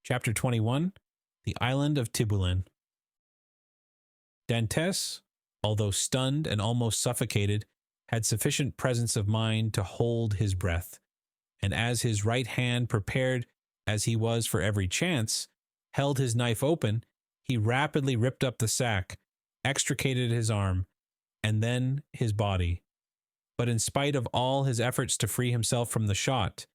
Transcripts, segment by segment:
Chapter 21, The Island of Tibulan. Dantes, although stunned and almost suffocated, had sufficient presence of mind to hold his breath, and as his right hand, prepared as he was for every chance, held his knife open, he rapidly ripped up the sack, extricated his arm, and then his body. But in spite of all his efforts to free himself from the shot,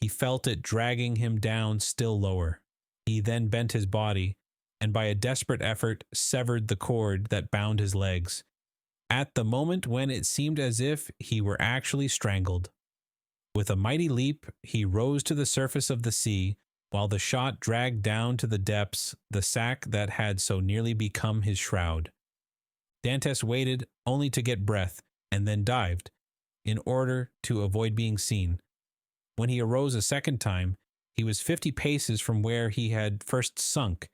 he felt it dragging him down still lower. He then bent his body, and by a desperate effort severed the cord that bound his legs, at the moment when it seemed as if he were actually strangled. With a mighty leap, he rose to the surface of the sea, while the shot dragged down to the depths the sack that had so nearly become his shroud. Dantes waited only to get breath, and then dived, in order to avoid being seen. When he arose a second time, he was 50 paces from where he had first sunk.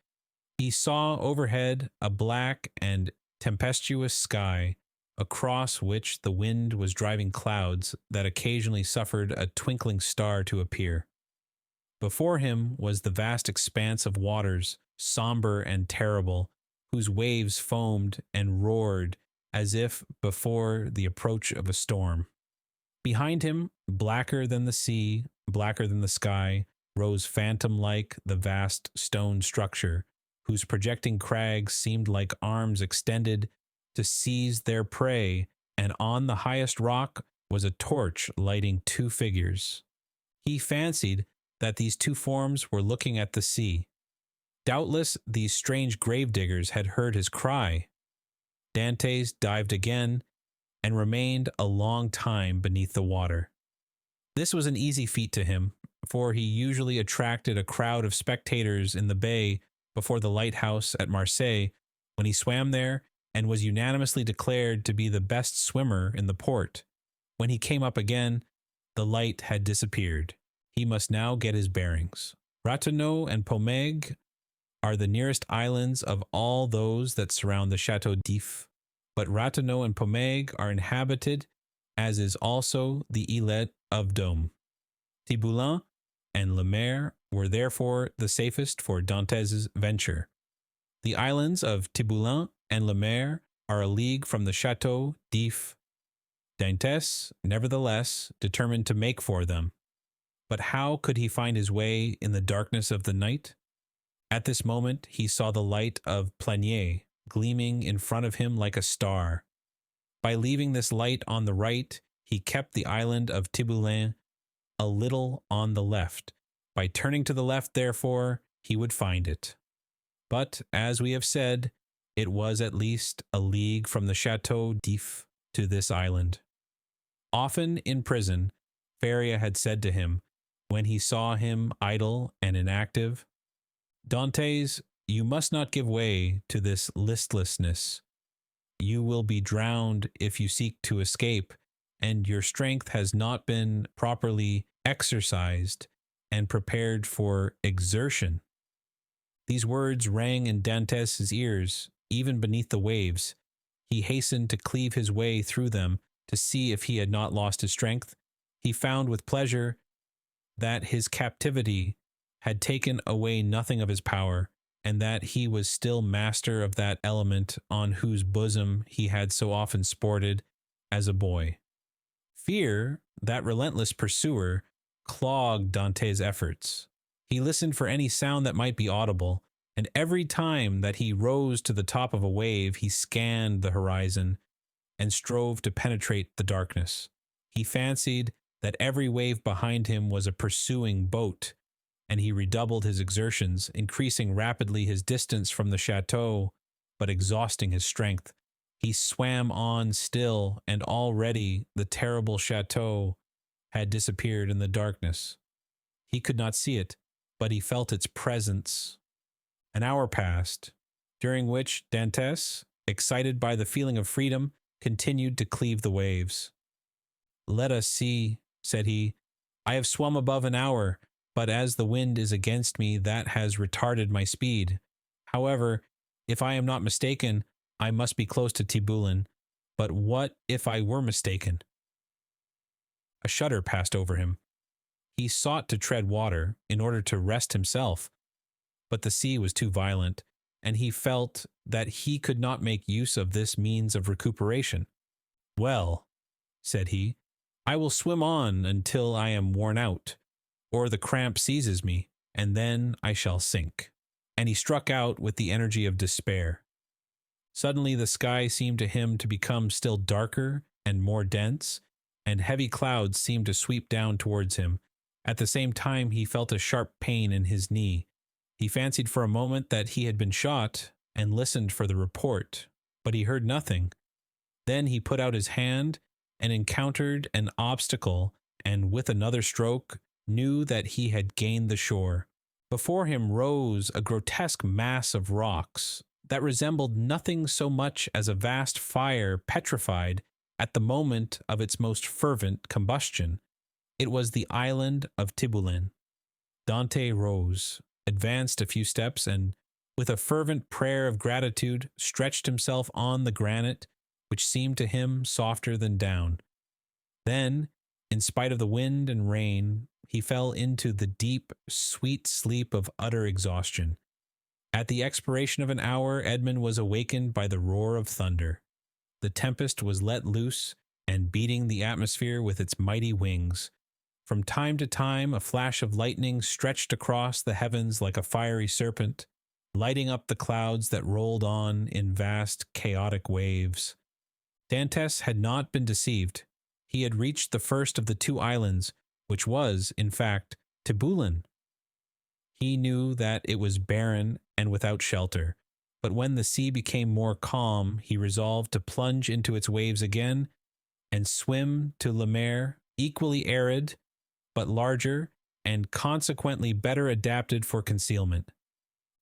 He saw overhead a black and tempestuous sky, across which the wind was driving clouds that occasionally suffered a twinkling star to appear. Before him was the vast expanse of waters, somber and terrible, whose waves foamed and roared as if before the approach of a storm. Behind him, blacker than the sea, blacker than the sky, rose phantom-like the vast stone structure, whose projecting crags seemed like arms extended to seize their prey, and on the highest rock was a torch lighting two figures. He fancied that these two forms were looking at the sea. Doubtless these strange gravediggers had heard his cry. Dantes dived again, and remained a long time beneath the water. This was an easy feat to him, for he usually attracted a crowd of spectators in the bay before the lighthouse at Marseille when he swam there, and was unanimously declared to be the best swimmer in the port. When he came up again, the light had disappeared. He must now get his bearings. Ratonneau and Pomègue are the nearest islands of all those that surround the Château d'If, but Ratonneau and Pomègue are inhabited, as is also the islet of Dôme. Tibulan and Le Maire were therefore the safest for Dantes's venture. The islands of Tibulan and Le Maire are a league from the Château d'If. Dantes, nevertheless, determined to make for them. But how could he find his way in the darkness of the night? At this moment he saw the light of Planier gleaming in front of him like a star. By leaving this light on the right, he kept the island of Tibulan a little on the left. By turning to the left, therefore, he would find it. But, as we have said, it was at least a league from the Château d'If to this island. Often in prison, Feria had said to him, when he saw him idle and inactive, "Dantes, you must not give way to this listlessness. You will be drowned if you seek to escape, and your strength has not been properly exercised and prepared for exertion." These words rang in Dantes's ears, even beneath the waves. He hastened to cleave his way through them to see if he had not lost his strength. He found with pleasure that his captivity had taken away nothing of his power, and that he was still master of that element on whose bosom he had so often sported as a boy. Fear, that relentless pursuer, clogged Dante's efforts. He listened for any sound that might be audible, and every time that he rose to the top of a wave, he scanned the horizon and strove to penetrate the darkness. He fancied that every wave behind him was a pursuing boat, and he redoubled his exertions, increasing rapidly his distance from the chateau, but exhausting his strength. He swam on still, and already the terrible chateau had disappeared in the darkness. He could not see it, but he felt its presence. An hour passed, during which Dantes, excited by the feeling of freedom, continued to cleave the waves. "Let us see," said he. "I have swum above an hour, but as the wind is against me, that has retarded my speed. However, if I am not mistaken, I must be close to Tibulan. But what if I were mistaken?" A shudder passed over him. He sought to tread water in order to rest himself, but the sea was too violent, and he felt that he could not make use of this means of recuperation. "Well," said he, "I will swim on until I am worn out, or the cramp seizes me, and then I shall sink." And he struck out with the energy of despair. Suddenly the sky seemed to him to become still darker and more dense, and heavy clouds seemed to sweep down towards him. At the same time he felt a sharp pain in his knee. He fancied for a moment that he had been shot, and listened for the report, but he heard nothing. Then he put out his hand and encountered an obstacle, and with another stroke knew that he had gained the shore. Before him rose a grotesque mass of rocks that resembled nothing so much as a vast fire petrified at the moment of its most fervent combustion. It was the island of Tiboulen. Dante rose, advanced a few steps, and with a fervent prayer of gratitude stretched himself on the granite, which seemed to him softer than down. Then, in spite of the wind and rain, he fell into the deep, sweet sleep of utter exhaustion. At the expiration of an hour, Edmund was awakened by the roar of thunder. The tempest was let loose and beating the atmosphere with its mighty wings. From time to time, a flash of lightning stretched across the heavens like a fiery serpent, lighting up the clouds that rolled on in vast, chaotic waves. Dantes had not been deceived. He had reached the first of the two islands, which was, in fact, Tiboulen. He knew that it was barren and without shelter, but when the sea became more calm, he resolved to plunge into its waves again and swim to Le Maire, equally arid, but larger, and consequently better adapted for concealment.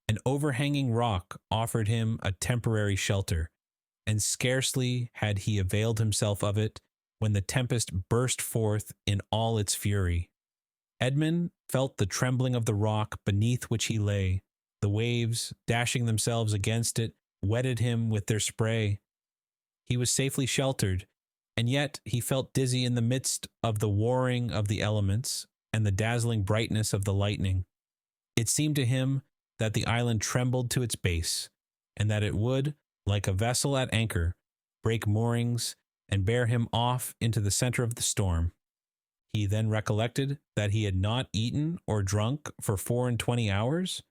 An overhanging rock offered him a temporary shelter, and scarcely had he availed himself of it when the tempest burst forth in all its fury. Edmund felt the trembling of the rock beneath which he lay. The waves, dashing themselves against it, wetted him with their spray. He was safely sheltered, and yet he felt dizzy in the midst of the warring of the elements and the dazzling brightness of the lightning. It seemed to him that the island trembled to its base, and that it would, like a vessel at anchor, break moorings and bear him off into the center of the storm. He then recollected that he had not eaten or drunk for 24 hours.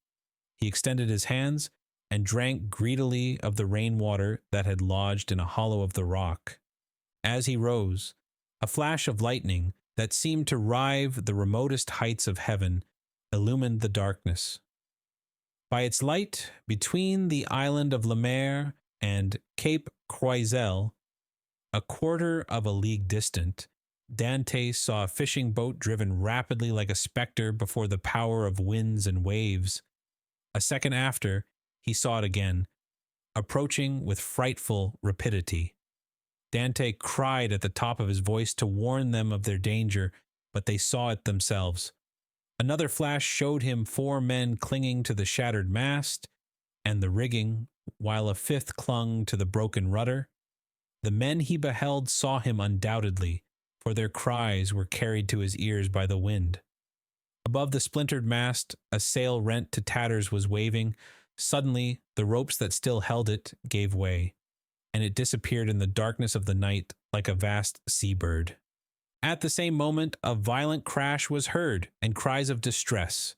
He extended his hands and drank greedily of the rainwater that had lodged in a hollow of the rock. As he rose, a flash of lightning that seemed to rive the remotest heights of heaven illumined the darkness. By its light, between the island of Le Maire and Cape Croiselle, a quarter of a league distant, Dante saw a fishing boat driven rapidly like a spectre before the power of winds and waves. A second after, he saw it again, approaching with frightful rapidity. Dante cried at the top of his voice to warn them of their danger, but they saw it themselves. Another flash showed him 4 men clinging to the shattered mast and the rigging, while a 5th clung to the broken rudder. The men he beheld saw him undoubtedly, for their cries were carried to his ears by the wind. Above the splintered mast, a sail rent to tatters was waving. Suddenly, the ropes that still held it gave way, and it disappeared in the darkness of the night like a vast seabird. At the same moment, a violent crash was heard, and cries of distress.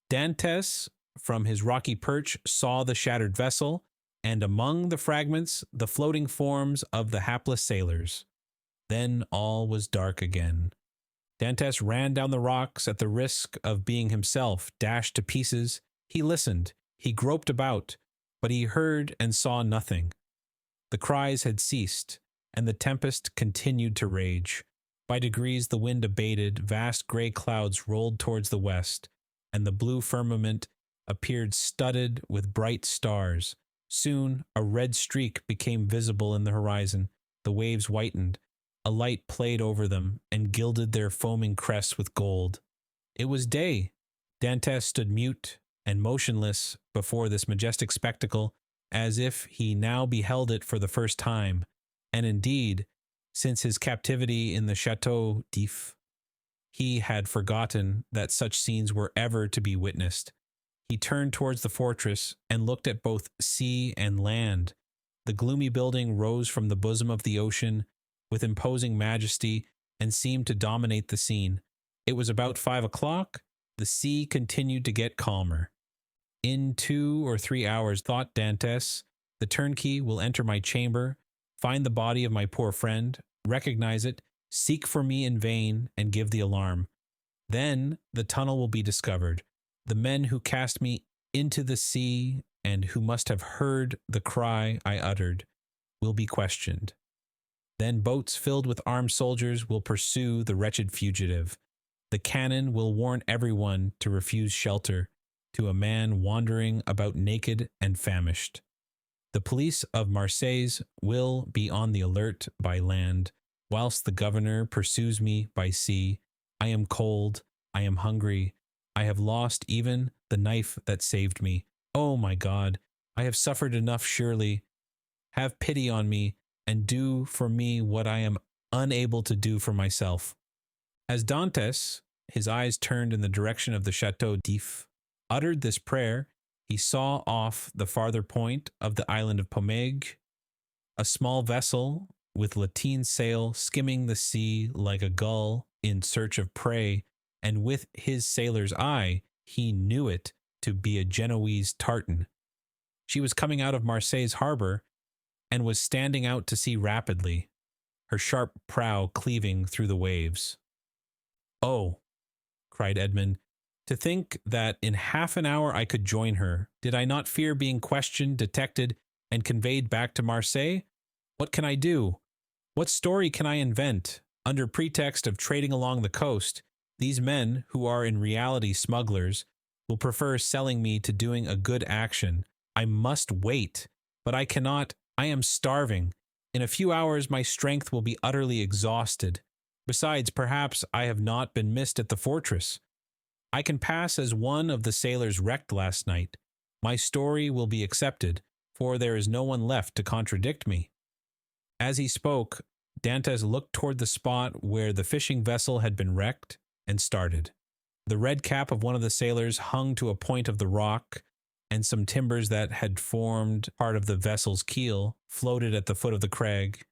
Dantes, from his rocky perch, saw the shattered vessel, and among the fragments, the floating forms of the hapless sailors. Then all was dark again. Dantes ran down the rocks at the risk of being himself dashed to pieces. He listened, he groped about, but he heard and saw nothing. The cries had ceased, and the tempest continued to rage. By degrees the wind abated, vast gray clouds rolled towards the west, and the blue firmament appeared studded with bright stars. Soon a red streak became visible in the horizon. The waves whitened. A light played over them and gilded their foaming crests with gold. It was day. Dantes stood mute and motionless before this majestic spectacle, as if he now beheld it for the first time, and indeed, since his captivity in the Chateau d'If, he had forgotten that such scenes were ever to be witnessed. He turned towards the fortress and looked at both sea and land. The gloomy building rose from the bosom of the ocean with imposing majesty and seemed to dominate the scene. It was about 5 o'clock. The sea continued to get calmer. In 2 or 3 hours, thought Dantes, the turnkey will enter my chamber, find the body of my poor friend, recognize it, seek for me in vain, and give the alarm. Then the tunnel will be discovered. The men who cast me into the sea and who must have heard the cry I uttered will be questioned. Then boats filled with armed soldiers will pursue the wretched fugitive. The cannon will warn everyone to refuse shelter to a man wandering about naked and famished. The police of Marseilles will be on the alert by land, whilst the governor pursues me by sea. I am cold, I am hungry, I have lost even the knife that saved me. Oh my God, I have suffered enough surely. Have pity on me, and do for me what I am unable to do for myself. As Dantes, his eyes turned in the direction of the Chateau d'If, uttered this prayer, he saw off the farther point of the island of Pomègue a small vessel with lateen sail skimming the sea like a gull in search of prey, and with his sailor's eye he knew it to be a Genoese tartan. She was coming out of Marseilles harbor and was standing out to sea rapidly, her sharp prow cleaving through the waves. "Oh," cried Edmund, "to think that in half an hour I could join her. Did I not fear being questioned, detected, and conveyed back to Marseilles? What can I do? What story can I invent? Under pretext of trading along the coast, these men, who are in reality smugglers, will prefer selling me to doing a good action. I must wait, but I cannot. I am starving. In a few hours my strength will be utterly exhausted. Besides, perhaps I have not been missed at the fortress. I can pass as one of the sailors wrecked last night. My story will be accepted, for there is no one left to contradict me." As he spoke, Dantes looked toward the spot where the fishing vessel had been wrecked and started. The red cap of one of the sailors hung to a point of the rock, and some timbers that had formed part of the vessel's keel floated at the foot of the crag.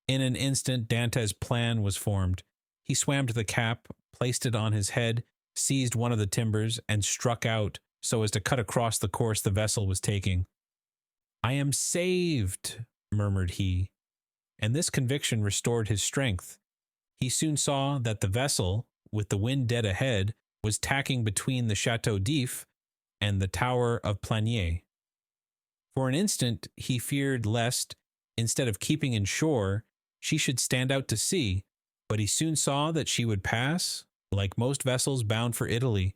In an instant, Dantes' plan was formed. He swam to the cap, placed it on his head, seized one of the timbers, and struck out so as to cut across the course the vessel was taking. "I am saved," murmured he, and this conviction restored his strength. He soon saw that the vessel, with the wind dead ahead, was tacking between the Chateau d'If and the Tower of Planier. For an instant he feared lest, instead of keeping in shore, she should stand out to sea, but he soon saw that she would pass, like most vessels bound for Italy,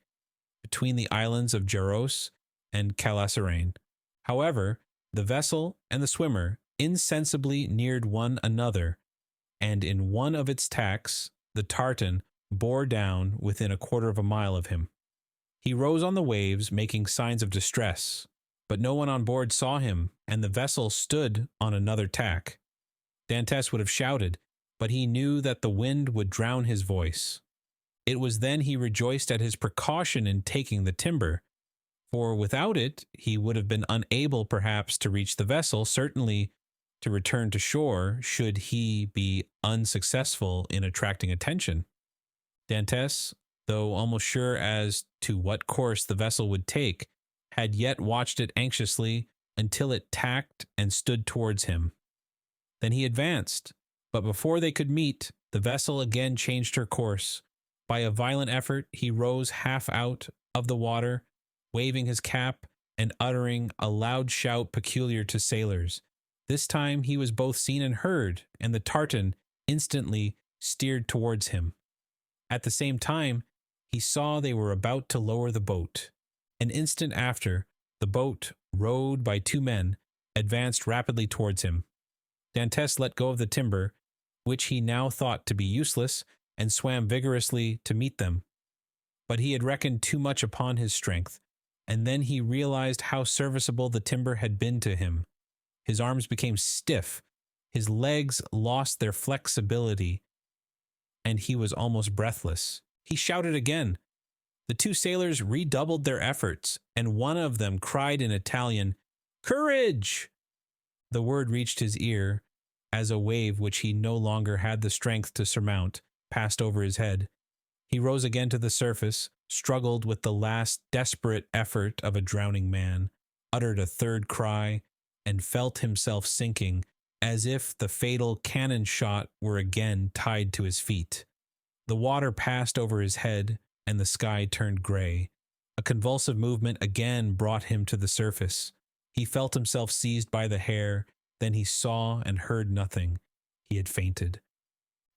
between the islands of Jaros and Calasserane. However, the vessel and the swimmer insensibly neared one another, and in one of its tacks the tartan bore down within a quarter of a mile of him. He rose on the waves, making signs of distress, but no one on board saw him, and the vessel stood on another tack. Dantes would have shouted, but he knew that the wind would drown his voice. It was then he rejoiced at his precaution in taking the timber, for without it he would have been unable perhaps to reach the vessel, certainly to return to shore should he be unsuccessful in attracting attention. Dantes, though almost sure as to what course the vessel would take, had yet watched it anxiously until it tacked and stood towards him. Then he advanced, but before they could meet, the vessel again changed her course. By a violent effort he rose half out of the water, waving his cap and uttering a loud shout peculiar to sailors. This time he was both seen and heard, and the tartan instantly steered towards him. At the same time, he saw they were about to lower the boat. An instant after, the boat, rowed by 2 men, advanced rapidly towards him. Dantes let go of the timber, which he now thought to be useless, and swam vigorously to meet them. But he had reckoned too much upon his strength, and then he realized how serviceable the timber had been to him. His arms became stiff, his legs lost their flexibility, and he was almost breathless. He shouted again, The two sailors redoubled their efforts, and one of them cried in Italian, "Courage!" The word reached his ear as a wave which he no longer had the strength to surmount passed over his head. He rose again to the surface, struggled with the last desperate effort of a drowning man, uttered a third cry, and felt himself sinking, as if the fatal cannon shot were again tied to his feet. The water passed over his head, and the sky turned gray. A convulsive movement again brought him to the surface. He felt himself seized by the hair, then he saw and heard nothing. He had fainted.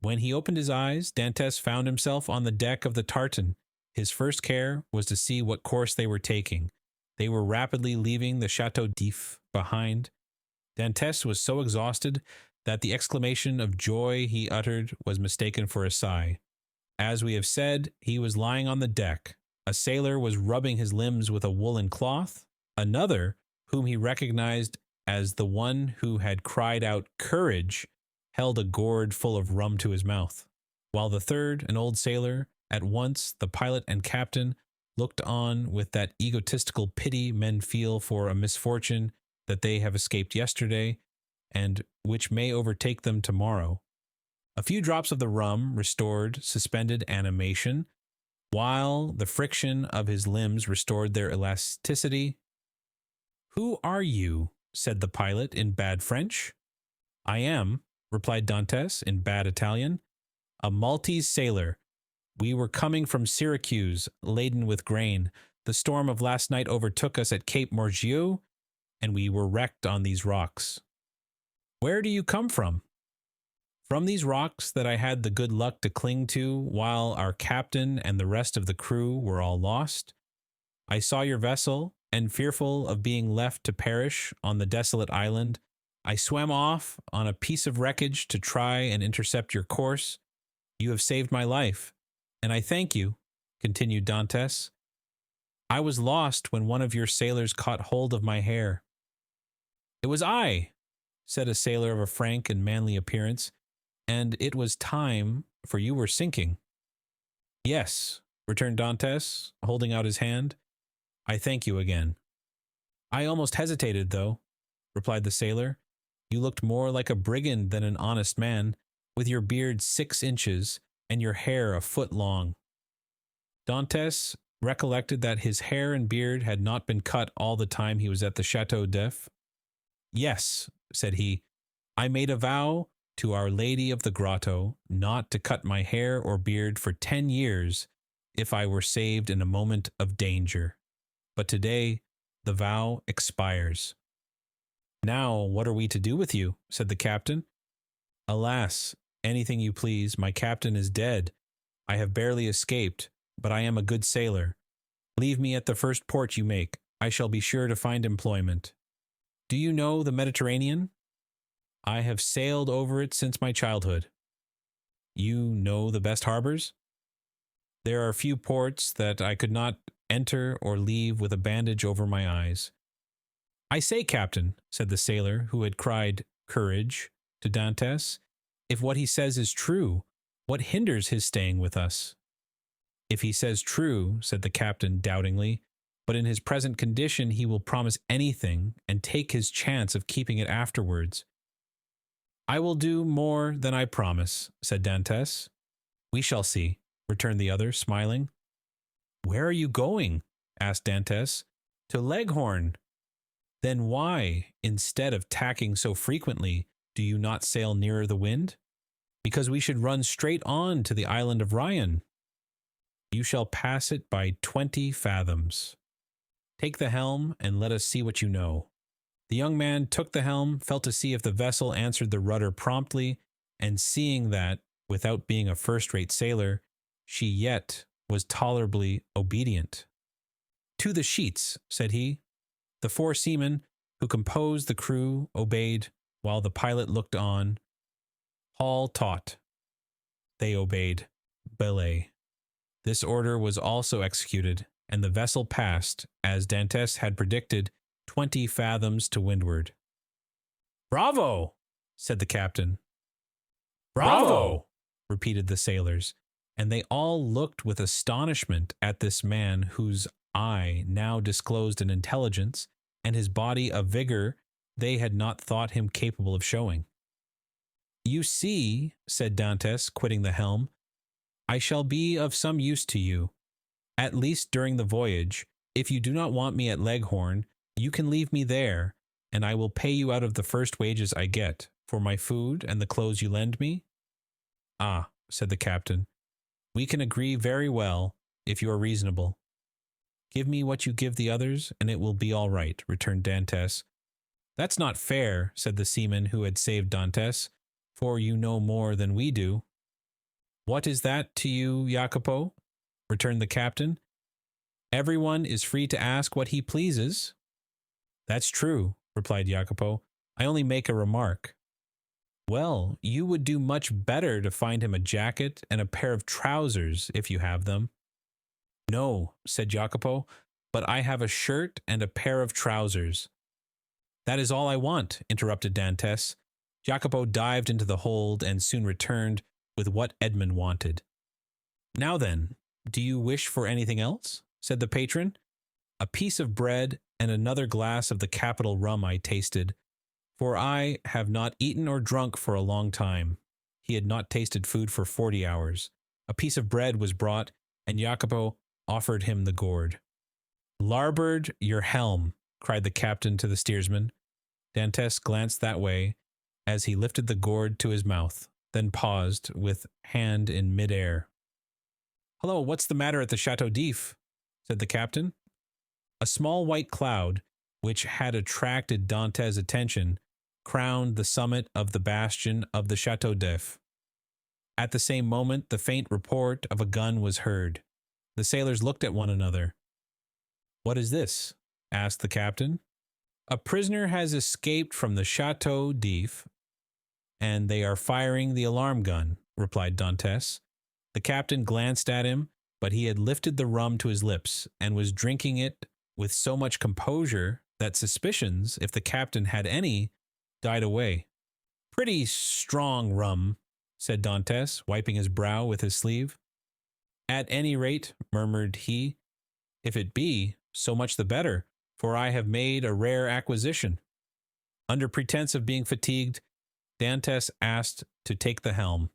When he opened his eyes, Dantès found himself on the deck of the tartan. His first care was to see what course they were taking. They were rapidly leaving the Château d'If behind. Dantès was so exhausted that the exclamation of joy he uttered was mistaken for a sigh. As we have said, he was lying on the deck. A sailor was rubbing his limbs with a woolen cloth. Another, whom he recognized as the one who had cried out "Courage," held a gourd full of rum to his mouth, while the third, an old sailor, at once the pilot and captain, looked on with that egotistical pity men feel for a misfortune that they have escaped yesterday, and which may overtake them tomorrow. A few drops of the rum restored suspended animation, while the friction of his limbs restored their elasticity. "Who are you?" said the pilot in bad French. "I am," replied Dantès in bad Italian, "a Maltese sailor. We were coming from Syracuse, laden with grain. The storm of last night overtook us at Cape Morgiou, and we were wrecked on these rocks." "Where do you come from?" "From these rocks that I had the good luck to cling to while our captain and the rest of the crew were all lost. I saw your vessel, and fearful of being left to perish on the desolate island, I swam off on a piece of wreckage to try and intercept your course. You have saved my life, and I thank you," continued Dantès. "I was lost when one of your sailors caught hold of my hair." "It was I," said a sailor of a frank and manly appearance, "and it was time, for you were sinking." "Yes," returned Dantès, holding out his hand. "I thank you again." "I almost hesitated, though," replied the sailor. "You looked more like a brigand than an honest man, with your beard 6 inches and your hair a foot long." Dantès recollected that his hair and beard had not been cut all the time he was at the Château d'If. "Yes," said he, "I made a vow to Our Lady of the Grotto not to cut my hair or beard for 10 years if I were saved in a moment of danger. But today the vow expires." "Now what are we to do with you?" said the captain. "Alas, anything you please. My captain is dead. I have barely escaped, but I am a good sailor. Leave me at the first port you make. I shall be sure to find employment." "Do you know the Mediterranean?" "I have sailed over it since my childhood." "You know the best harbors?" "There are few ports that I could not enter or leave with a bandage over my eyes." "I say, captain," said the sailor who had cried "Courage" to Dantès, "if what he says is true, what hinders his staying with us?" "If he says true," said the captain doubtingly, "but in his present condition he will promise anything and take his chance of keeping it afterwards." "I will do more than I promise," said Dantès. "We shall see," returned the other, smiling. "Where are you going?" asked Dantès. "To Leghorn." "Then why, instead of tacking so frequently, do you not sail nearer the wind?" "Because we should run straight on to the island of Ryan." "You shall pass it by 20 fathoms. Take the helm, and let us see what you know." The young man took the helm, felt to see if the vessel answered the rudder promptly, and seeing that, without being a first-rate sailor, she yet was tolerably obedient. "To the sheets," said he. The 4 seamen who composed the crew obeyed, while the pilot looked on. "Haul taut." They obeyed. "Belay." This order was also executed, and the vessel passed, as Dantès had predicted, 20 fathoms to windward. "Bravo!" said the captain. "Bravo!" repeated the sailors, and they all looked with astonishment at this man whose eye now disclosed an intelligence and his body a vigor they had not thought him capable of showing. "You see," said Dantès, quitting the helm, "I shall be of some use to you, at least during the voyage. If you do not want me at Leghorn, you can leave me there, and I will pay you out of the first wages I get, for my food and the clothes you lend me." "Ah," said the captain, "we can agree very well, if you are reasonable." "Give me what you give the others, and it will be all right," returned Dantès. "That's not fair," said the seaman who had saved Dantès, "for you know more than we do." "What is that to you, Jacopo?" returned the captain. "Everyone is free to ask what he pleases." "That's true," replied Jacopo. "I only make a remark." "Well, you would do much better to find him a jacket and a pair of trousers, if you have them." "No," said Jacopo, "but I have a shirt and a pair of trousers." "That is all I want," interrupted Dantès. Jacopo dived into the hold and soon returned with what Edmund wanted. "Now then, do you wish for anything else?" said the patron. "A piece of bread and another glass of the capital rum I tasted, for I have not eaten or drunk for a long time." He had not tasted food for 40 hours. A piece of bread was brought, and Jacopo offered him the gourd. "Larboard your helm," cried the captain to the steersman. Dantès glanced that way as he lifted the gourd to his mouth, then paused with hand in mid-air. "Hello, what's the matter at the Chateau d'If?" said the captain. A small white cloud, which had attracted Dantès' attention, crowned the summit of the bastion of the Chateau d'If. At the same moment, the faint report of a gun was heard. The sailors looked at one another. "What is this?" asked the captain. "A prisoner has escaped from the Chateau d'If, and they are firing the alarm gun," replied Dantès. The captain glanced at him, but he had lifted the rum to his lips and was drinking it with so much composure that suspicions, if the captain had any, died away. "Pretty strong rum," said Dantès, wiping his brow with his sleeve. "At any rate," murmured he, "if it be, so much the better, for I have made a rare acquisition." Under pretense of being fatigued, Dantès asked to take the helm.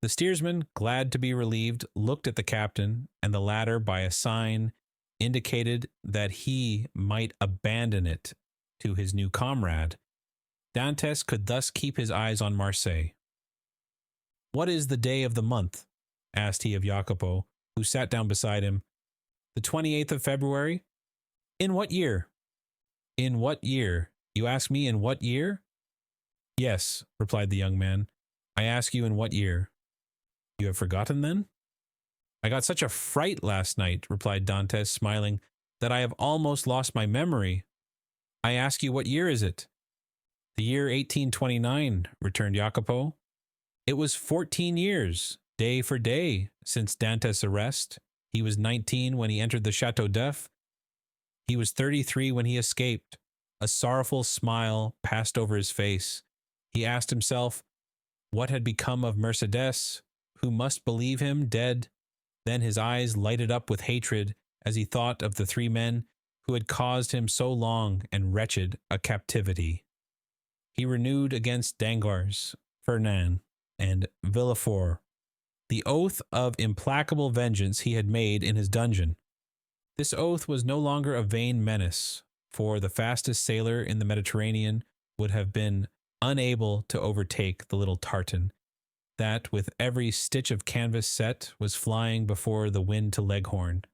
The steersman, glad to be relieved, looked at the captain, and the latter, by a sign, indicated that he might abandon it to his new comrade. Dantès could thus keep his eyes on Marseille. "What is the day of the month?" asked he of Jacopo, who sat down beside him. "The 28th of February." "In what year?" "In what year? You ask me in what year?" "Yes," replied the young man. "I ask you in what year." "You have forgotten, then?" "I got such a fright last night," replied Dantès, smiling, "that I have almost lost my memory." "I ask you what year is it?" "The year 1829, returned Jacopo. "It was 14 years, day for day, since Dantès' arrest. He was 19 when he entered the Chateau d'If. He was 33 when he escaped." A sorrowful smile passed over his face. He asked himself what had become of Mercédès, who must believe him dead. Then his eyes lighted up with hatred as he thought of the 3 men who had caused him so long and wretched a captivity. He renewed against Danglars, Fernand, and Villefort the oath of implacable vengeance he had made in his dungeon. This oath was no longer a vain menace, for the fastest sailor in the Mediterranean would have been unable to overtake the little tartan, that with every stitch of canvas set was flying before the wind to Leghorn.